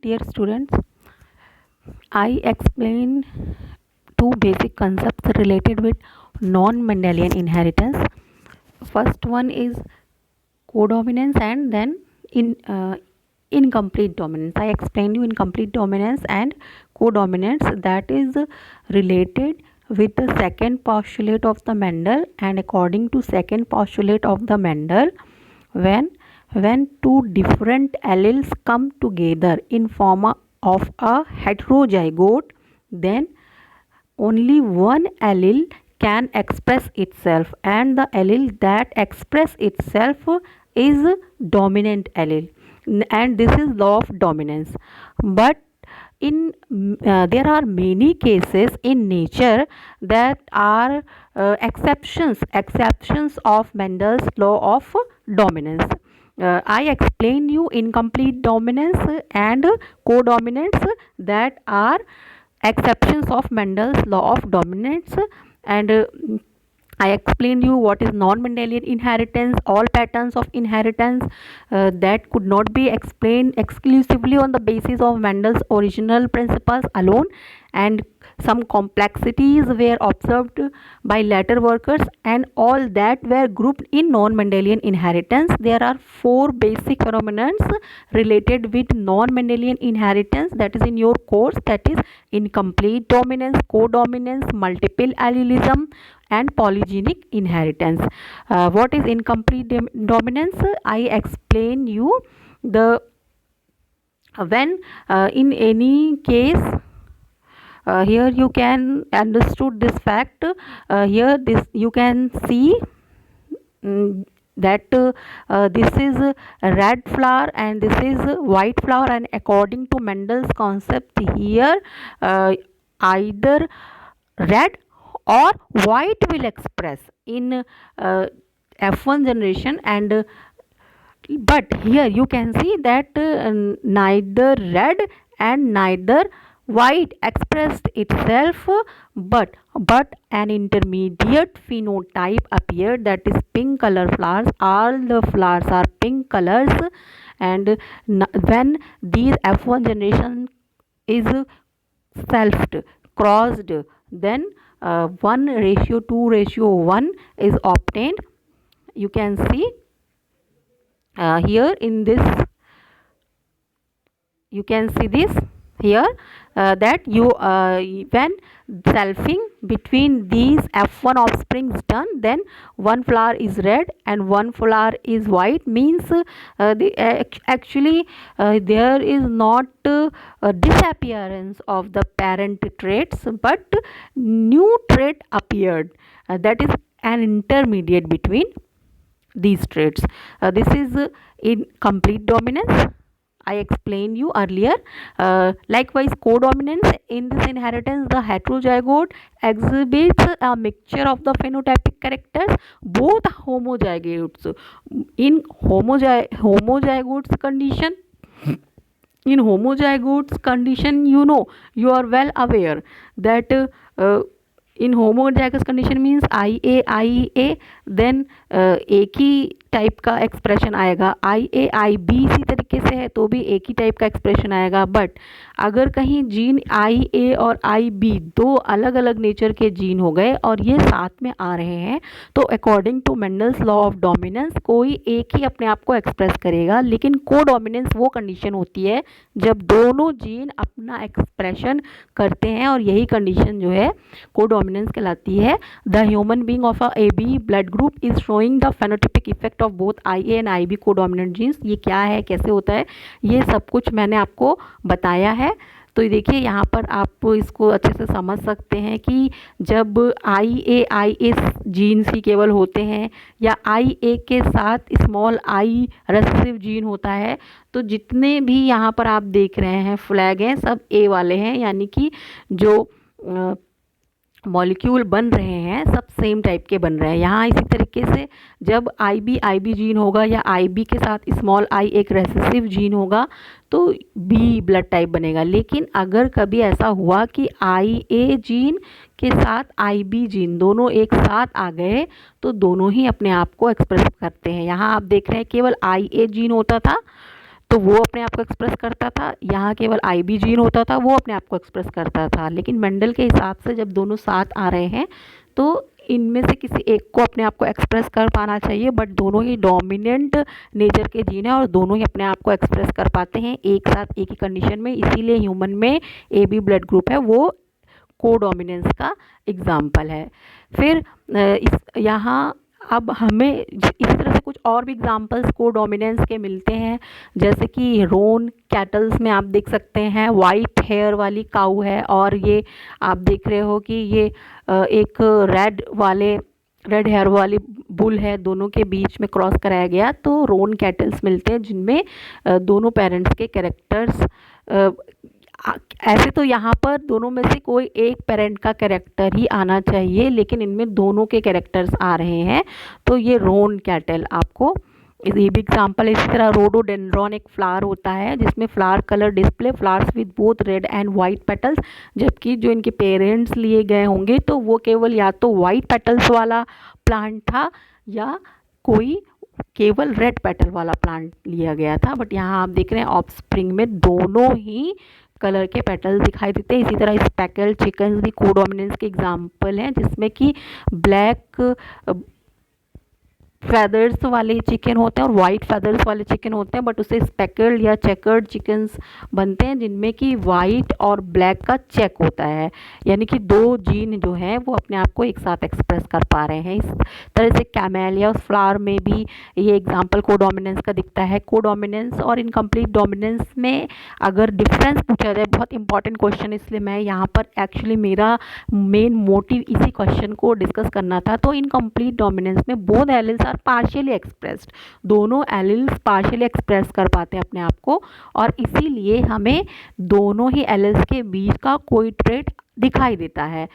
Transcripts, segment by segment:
Dear students, I explain two basic concepts related with non-Mendelian inheritance. First one is codominance and then incomplete dominance. I explained you incomplete dominance and codominance, that is related with the second postulate of the Mendel, and according to second postulate of the Mendel, when two different alleles come together in form of a heterozygote, then only one allele can express itself, and the allele that express itself is dominant allele, and this is law of dominance. But in there are many cases in nature that are exceptions of Mendel's law of dominance. I explained you incomplete dominance and codominance, that are exceptions of Mendel's law of dominance, and I explained you what is non-Mendelian inheritance, all patterns of inheritance that could not be explained exclusively on the basis of Mendel's original principles alone, and some complexities were observed by later workers, and all that were grouped in non-Mendelian inheritance. There are four basic phenomena related with non-Mendelian inheritance that is in your course, that is incomplete dominance, codominance, multiple allelism, and polygenic inheritance. What is incomplete dominance? I explain you the when in any case, here you can understood this fact. Here this you can see that this is a red flower and this is a white flower, and according to Mendel's concept here, either red or white will express in F1 generation, and but here you can see that neither red and neither white expressed itself, but an intermediate phenotype appeared, that is pink color flowers. All the flowers are pink colors, and when these F1 generation is selfed, crossed, then 1:2:1 is obtained. You can see here in this, you can see this here, that you when selfing between these F1 offspring is done, then one flower is red and one flower is white, means actually there is not a disappearance of the parent traits, but new trait appeared, that is an intermediate between these traits. This is in complete dominance, I explained you earlier. Likewise, codominance, in this inheritance the heterozygote exhibits a mixture of the phenotypic characters, both homozygotes. In homozygotes condition, you are well aware that in homozygous condition means IA then एक ही type का expression आएगा, IAIB इसी तरीके से है तो भी एक ही टाइप का एक्सप्रेशन आएगा। बट अगर कहीं जीन IA और IB दो अलग अलग नेचर के जीन हो गए और ये साथ में आ रहे हैं, तो according to Mendel's law of dominance कोई एक ही अपने आप को एक्सप्रेस करेगा, लेकिन कोडोमिनेंस वो कंडीशन होती है जब दोनों जीन अपना एक्सप्रेशन करते हैं, और यही कंडीशन जो है कोडोमिनेंस कहलाती है। The human being of a AB blood group is showing the phenotypic effect of both IA and IB codominant genes. ये क्या है, कैसे होता है, ये सब कुछ मैंने आपको बताया है। तो देखिए यहाँ पर आप इसको अच्छे से समझ सकते हैं कि जब IA जीन्स ही केवल होते हैं या IA के साथ स्मॉल i रेसेसिव जीन होता है, तो जितने भी यहाँ पर आप देख रहे हैं फ्लैग हैं सब A वाले हैं, यानी कि जो मॉलिक्यूल बन रहे हैं सब सेम टाइप के बन रहे हैं। यहाँ इसी तरीके से जब IB जीन होगा या IB के साथ स्मॉल i एक रेसेसिव जीन होगा तो B ब्लड टाइप बनेगा। लेकिन अगर कभी ऐसा हुआ कि IA जीन के साथ IB जीन दोनों एक साथ आ गए तो दोनों ही अपने आप को एक्सप्रेस करते हैं। यहाँ आप देख रहे हैं केवल IA जीन होता था तो वो अपने आप को एक्सप्रेस करता था, यहाँ केवल आईबी जीन होता था, वो अपने आप को एक्सप्रेस करता था। लेकिन मेंडल के हिसाब से जब दोनों साथ आ रहे हैं तो इनमें से किसी एक को अपने आप को एक्सप्रेस कर पाना चाहिए, बट दोनों ही डोमिनेंट नेचर के जीन हैं और दोनों ही अपने आप को एक्सप्रेस कर पाते हैं एक साथ एक ही कंडीशन में। इसीलिए ह्यूमन में ए बी ब्लड ग्रुप है वो कोडोमिनेंस का एग्जाम्पल है। फिर इस यहाँ अब हमें इसी तरह से कुछ और भी एग्जांपल्स कोडोमिनेंस के मिलते हैं, जैसे कि रोन कैटल्स में आप देख सकते हैं वाइट हेयर वाली काऊ है और ये आप देख रहे हो कि ये एक रेड हेयर वाली बुल है, दोनों के बीच में क्रॉस कराया गया तो रोन कैटल्स मिलते हैं जिनमें दोनों पेरेंट्स के कैरेक्टर्स ऐसे तो यहाँ पर दोनों में से कोई एक पेरेंट का कैरेक्टर ही आना चाहिए, लेकिन इनमें दोनों के कैरेक्टर्स आ रहे हैं तो ये रोन कैटल आपको ये भी एग्जाम्पल। इसी तरह रोडोडेंड्रॉन एक फ्लावर होता है जिसमें flower colour display flowers with both red and white petals, जबकि जो इनके पेरेंट्स लिए गए होंगे तो वो केवल या तो वाइट पेटल्स वाला प्लांट था या कोई केवल रेड पेटल वाला प्लांट लिया गया था। बट यहाँ आप देख रहे हैं ऑफस्प्रिंग में दोनों ही कलर के पेटल्स दिखाई देते हैं। इसी तरह स्पेकल चिकन्स भी कोडोमिनेंस के एग्जाम्पल हैं, जिसमें कि ब्लैक फेदर्स वाले चिकन होते हैं और वाइट फेदर्स वाले चिकन होते हैं, बट उसे स्पेकल्ड या चेकर्ड चिकन्स बनते हैं जिनमें कि वाइट और ब्लैक का चेक होता है, यानी कि दो जीन जो हैं वो अपने आप को एक साथ एक्सप्रेस कर पा रहे हैं। इस तरह से कैमेलिया फ्लावर में भी ये एग्जांपल कोडोमिनेंस का दिखता है। कोडोमिनेंस और इनकम्प्लीट डोमिनेंस में अगर डिफरेंस पूछा जाए, बहुत इंपॉर्टेंट क्वेश्चन, इसलिए मैं यहाँ पर एक्चुअली मेरा मेन मोटिव इसी क्वेश्चन को डिस्कस करना था। तो इनकम्प्लीट डोमिनेंस में both alleles are partially expressed, दोनों एलिल्स पार्शियली एक्सप्रेस कर पाते हैं अपने आप को और इसीलिए हमें दोनों ही एलिल्स के बीच का कोई ट्रेट दिखाई देता है।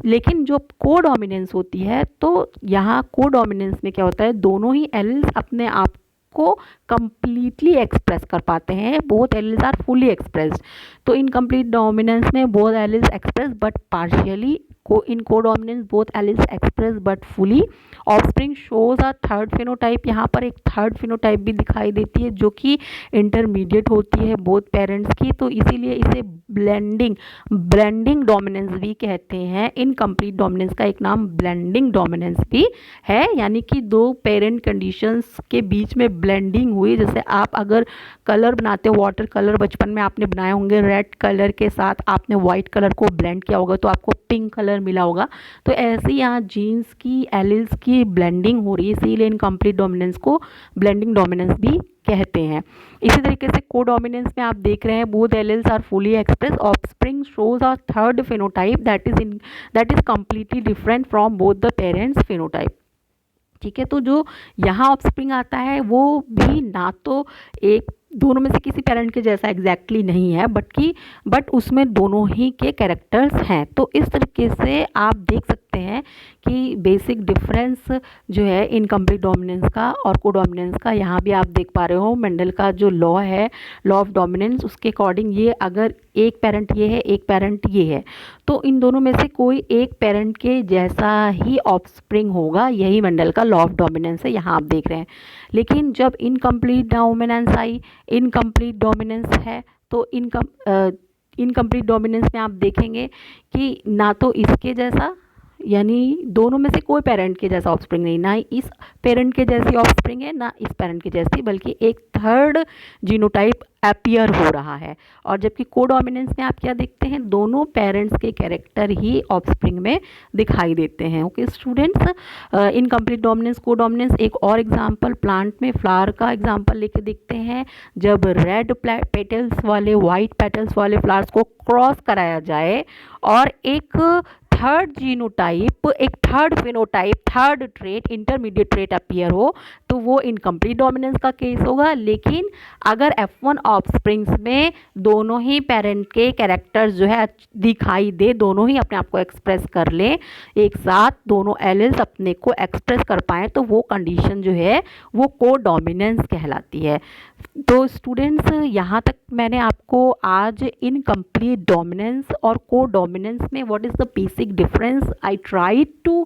लेकिन जो कोडोमिनेंस होती है तो यहाँ कोडोमिनेंस में क्या होता है, दोनों ही एलिल्स अपने आप को कंप्लीटली एक्सप्रेस कर पाते हैं, both alleles are fully expressed. तो इनकम्प्लीट डोमिनेंस में both alleles express but partially, in codominance both alleles express but fully. Offspring shows a third phenotype, यहाँ पर एक थर्ड फिनोटाइप भी दिखाई देती है जो कि इंटरमीडिएट होती है बोथ पेरेंट्स की, तो इसीलिए इसे ब्लेंडिंग डोमिनेंस भी कहते हैं। इनकम्प्लीट डोमिनेंस का एक नाम ब्लेंडिंग डोमिनेंस भी है, यानी कि दो पेरेंट कंडीशंस के बीच में ब्लेंडिंग हुई। जैसे आप अगर कलर बनाते हो, वाटर कलर बचपन में आपने बनाए होंगे, रेड कलर के साथ आपने वाइट कलर को ब्लेंड किया होगा तो आपको पिंक कलर मिला होगा, तो ऐसे यहाँ जीन्स की एलिल्स की ब्लेंडिंग हो रही है, इसीलिए इनकम्प्लीट डोमिनेंस को ब्लेंडिंग डोमिनेंस भी कहते हैं। इसी तरीके से कोडोमिनेंस में आप देख रहे हैं both alleles are fully express, offspring shows a third phenotype that is completely different from both the parents phenotype. ठीक है, तो जो यहाँ ऑफस्प्रिंग आता है वो भी ना तो एक दोनों में से किसी पेरेंट के जैसा एग्जैक्टली नहीं है बट उसमें दोनों ही के कैरेक्टर्स हैं। तो इस तरीके से आप देख सकते हैं कि बेसिक डिफरेंस जो है इनकम्प्लीट डोमिनेंस का और कोडोमिनेंस का, यहाँ भी आप देख पा रहे हो मेंडल का जो लॉ है, लॉ ऑफ डोमिनेंस, उसके अकॉर्डिंग ये अगर एक पेरेंट ये है एक पेरेंट ये है तो इन दोनों में से कोई एक पेरेंट के जैसा ही ऑफस्प्रिंग होगा, यही मेंडल का लॉ ऑफ डोमिनेंस है, यहाँ आप देख रहे हैं। लेकिन जब इनकम्प्लीट डोमिनेंस आई, इनकम्प्लीट डोमिनेंस है तो इनकम्प्लीट डोमिनेंस में आप देखेंगे कि ना तो इसके जैसा, यानी दोनों में से कोई पेरेंट के जैसा ऑफस्प्रिंग नहीं, ना इस पेरेंट के जैसी ऑफस्प्रिंग है ना इस पेरेंट की जैसी, बल्कि एक थर्ड जीनोटाइप अपीयर हो रहा है। और जबकि कोडोमिनेंस में आप क्या देखते हैं, दोनों पेरेंट्स के कैरेक्टर ही ऑफस्प्रिंग में दिखाई देते हैं। Okay students, incomplete dominance codominance एक और एग्जांपल प्लांट में फ्लावर का एग्जांपल लेके देखते हैं। जब रेड पेटल्स वाले वाइट पेटल्स वाले फ्लावर्स को क्रॉस कराया जाए और एक थर्ड जीनोटाइप, एक third phenotype, third trait, intermediate trait appear हो तो वो इनकम्प्लीट डोमिनेंस का केस होगा। लेकिन अगर F1 ऑफस्प्रिंग्स में दोनों ही पेरेंट के कैरेक्टर्स जो है दिखाई दे, दोनों ही अपने आप को एक्सप्रेस कर ले एक साथ, दोनों एलिल्स अपने को एक्सप्रेस कर पाएँ, तो वो कंडीशन जो है वो कोडोमिनेंस कहलाती है। तो स्टूडेंट्स, यहाँ तक मैंने आपको आज इनकम्प्लीट डोमिनेंस और कोडोमिनेंस में what is the basic difference I try to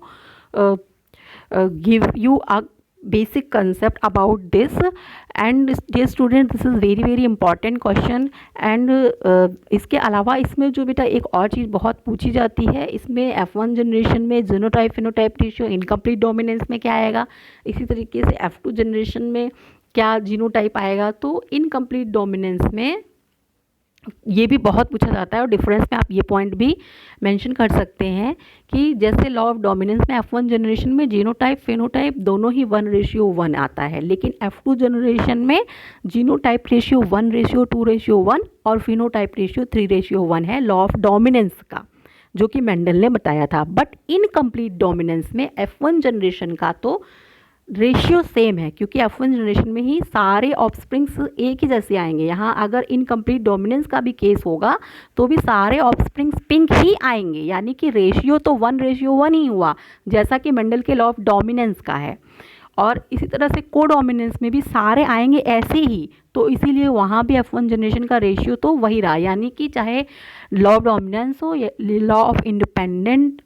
give you a basic concept about this. And dear student, this is very important question. and इसके अलावा इसमें जो बेटा एक और चीज़ बहुत पूछी जाती है, इसमें F1 जनरेशन में genotype phenotype ratio incomplete dominance में क्या आएगा, इसी तरीके से F2 जनरेशन में क्या जीनोटाइप आएगा। तो इनकम्प्लीट डोमिनेंस में ये भी बहुत पूछा जाता है, और डिफरेंस में आप ये पॉइंट भी मेंशन कर सकते हैं कि जैसे लॉ ऑफ डोमिनेंस में F1 जनरेशन में जीनोटाइप फिनोटाइप दोनों ही 1:1 आता है, लेकिन F2 जनरेशन में जीनोटाइप रेशियो 1:2:1 और फिनोटाइप रेशियो 3:1 है लॉ ऑफ डोमिनेंस का, जो कि मेंडल ने बताया था। बट इनकम्प्लीट डोमिनेंस में F1 जनरेशन का तो रेशियो सेम है, क्योंकि F1 जनरेशन में ही सारे ऑफस्प्रिंग्स एक ही जैसे आएंगे। यहाँ अगर इनकम्प्लीट डोमिनेंस का भी केस होगा तो भी सारे ऑफस्प्रिंग्स पिंक ही आएंगे, यानी कि रेशियो तो 1:1 ही हुआ, जैसा कि मेंडल के लॉ ऑफ डोमिनेंस का है। और इसी तरह से कोडोमिनेंस में भी सारे आएंगे ऐसे ही, तो इसीलिए वहाँ भी F1 जनरेशन का रेशियो तो वही रहा, यानी कि चाहे लॉ ऑफ डोमिनेंस हो या law of independent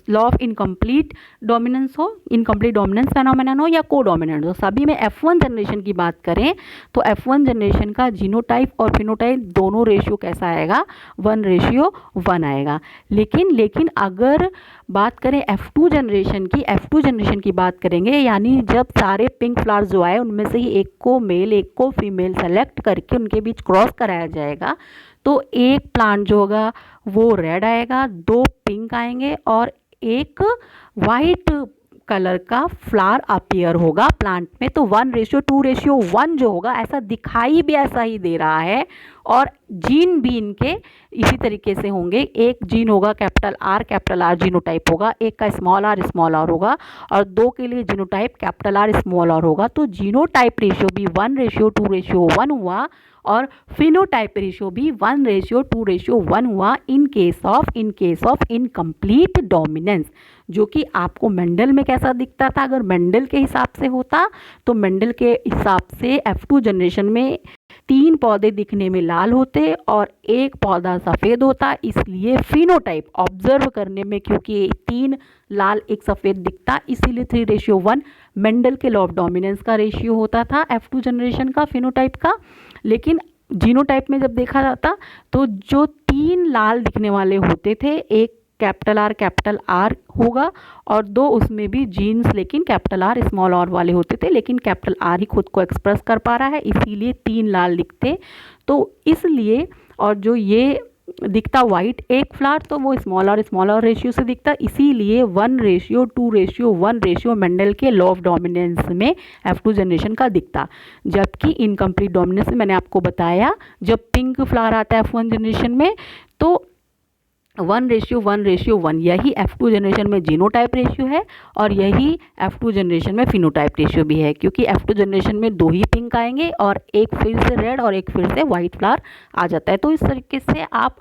law of incomplete dominance हो, इनकम्प्लीट डोमिनेंस फेनोमेनन हो या कोडोमिनेंट हो, सभी में F1 जनरेशन की बात करें तो F1 जनरेशन का जीनोटाइप और फिनोटाइप दोनों रेशियो कैसा आएगा, 1:1 आएगा। लेकिन अगर बात करें F2 जनरेशन की बात करेंगे, यानी जब सारे पिंक फ्लावर्स जो आए उनमें से ही एक को मेल एक को फीमेल सेलेक्ट करके उनके बीच क्रॉस कराया जाएगा, तो एक प्लांट जो होगा वो रेड आएगा, 2 पिंक आएंगे और एक वाइट कलर का फ्लावर अपीयर होगा प्लांट में। तो 1:2:1 जो होगा, ऐसा दिखाई भी ऐसा ही दे रहा है, और जीन भी इनके इसी तरीके से होंगे। एक जीन होगा कैपिटल R जीनोटाइप होगा, एक का स्मॉल r होगा, और 2 के लिए genotype capital R small r होगा। तो जीनोटाइप रेशियो भी 1:2:1 हुआ और फिनोटाइप रेशियो भी 1:2:1 हुआ in case of incomplete dominance, जो कि आपको मेंडल में कैसा दिखता था। अगर मेंडल के हिसाब से होता तो मेंडल के हिसाब से F2 जनरेशन में 3 पौधे दिखने में लाल होते और एक पौधा सफ़ेद होता, इसलिए फिनोटाइप ऑब्जर्व करने में क्योंकि 3 लाल एक सफ़ेद दिखता, इसीलिए 3:1 मेंडल के लॉ ऑफ डोमिनेंस का रेशियो होता था F2 जनरेशन का फिनोटाइप का। लेकिन जीनोटाइप में जब देखा जाता तो जो 3 लाल दिखने वाले होते थे, एक कैपिटल R होगा और 2 उसमें भी जीन्स लेकिन कैपिटल R स्मॉल r वाले होते थे, लेकिन कैपिटल R ही खुद को एक्सप्रेस कर पा रहा है, इसीलिए 3 लाल दिखते। तो इसलिए, और जो ये दिखता वाइट एक फ्लावर, तो वो स्मॉल r रेशियो से दिखता, इसीलिए 1:2:1 रेशियो मेंडल के लॉ ऑफ डोमिनेंस में F2 जनरेशन का दिखता। जबकि इनकम्प्लीट डोमिनेंस में मैंने आपको बताया, जब पिंक फ्लावर आता है F1 जनरेशन में तो 1:1 यही F2 जनरेशन में जीनोटाइप रेशियो है और यही F2 जनरेशन में फिनोटाइप रेशियो भी है, क्योंकि F2 जनरेशन में 2 ही पिंक आएंगे और एक फिर से रेड और एक फिर से वाइट फ्लावर आ जाता है। तो इस तरीके से आप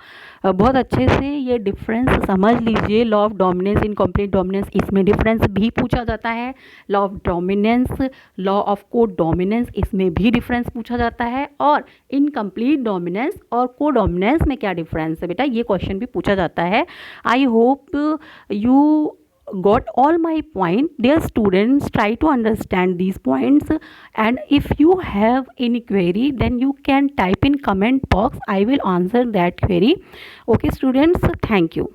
बहुत अच्छे से ये डिफरेंस समझ लीजिए। Law of dominance, incomplete dominance, इसमें डिफरेंस भी पूछा जाता है। Law of dominance, law of codominance, इसमें भी डिफरेंस पूछा जाता है। और इनकम्प्लीट डोमिनेंस और कोडोमिनेंस में क्या डिफरेंस है बेटा, ये क्वेश्चन भी पूछा जाता है। I hope you got all my point. Dear students, try to understand these points, and if you have any query then you can type in comment box. I will answer that query. Okay students, thank you.